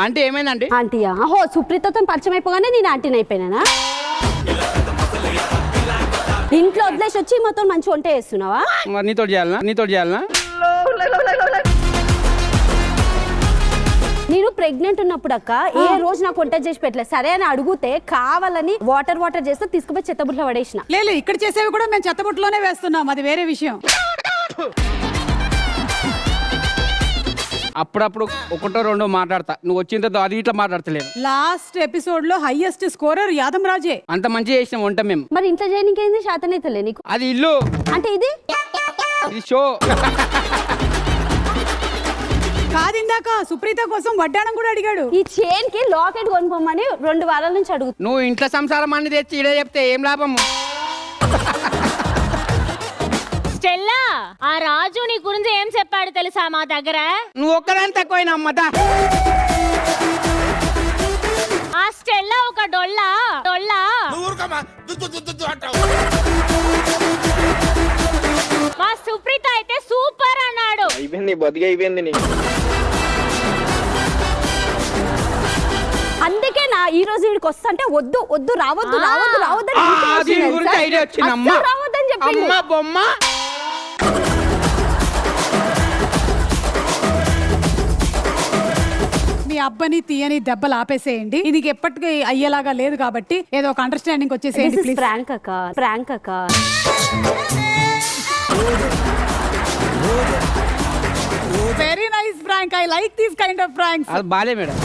Aunty ఏమైందండి? ఆంటీయా? ఓహో, సుప్రీతతో పరిచయం అయిపోగానే నేను ఆంటీని అయిపోయినానా? ఇంట్లో వదిలేసి వచ్చి మొత్తం మంచి వంట చేస్తున్నావా? మరి నీతో చేయాలనా? నేను ప్రెగ్నెంట్ ఉన్నప్పుడు అక్క ఏ రోజు నాకు వంట చేసి పెట్టలేదు. సరే అని అడిగితే కావాలని వాటర్ చేస్తే తీసుకుపోయి చెత్తబుట్లో పడేసిన. లేదు, ఇక్కడ చేసేవి కూడా మేము చెత్తబుట్టలోనే వేస్తున్నాం, అది వేరే విషయం. అప్పుడప్పుడు ఒకటో రెండో మాట్లాడతా, నువ్వు వచ్చిన తర్వాత అది ఇట్లా మాట్లాడతలేదు. లాస్ట్ ఎపిసోడ్ లో హైయెస్ట్ స్కోరర్ యాదం రాజే. అంత మంచిగా చేసినాం వంట మేము. మరి ఇంట్లో చేయడానికి ఏంది? శాతనైతలే నీకు? అది ఇల్లు, అంటే ఇది షో. కాదు, ఇందాక సుప్రీత కోసం వడ్డాణం కూడా అడిగాడు. ఈ చైన్ కి లాకెట్ కొనుక్కోమని 2 వారాల నుంచి అడుగుతా. నువ్వు ఇంట్లో సంసారం అన్ని తెచ్చి ఇడే చెప్తే ఏం లాభము? స్టెల్లా, ఆ రాజు నీ గురించి ఏం చెప్పాడు తెలుసా మా దగ్గర? నువ్వు ఒక్కదాని తక్కువైనా అమ్మతా. ఆ స్టెల్లా ఒక డొల్లా. మా సుప్రీత అయితే సూపర్ అన్నాడు. అయిపోయింది అందుకే నా ఈ రోజు వీడికి వస్తుంటే వద్దు రావద్దు దీని గురించి ఐడియా వచ్చింది. అమ్మ రావద్దని చెప్పిండు. అమ్మ బొమ్మ. మీ అబ్బని తీయని దెబ్బలు ఆపేసేయండి. ఇది ఎప్పటికీ అయ్యేలాగా లేదు కాబట్టి ఏదో ఒక అండర్స్టాండింగ్ వచ్చేసేయండి ప్లీజ్. ప్రాంక్ అక్క. Very nice prank. I like this kind of pranks. అది బాలే మేడం.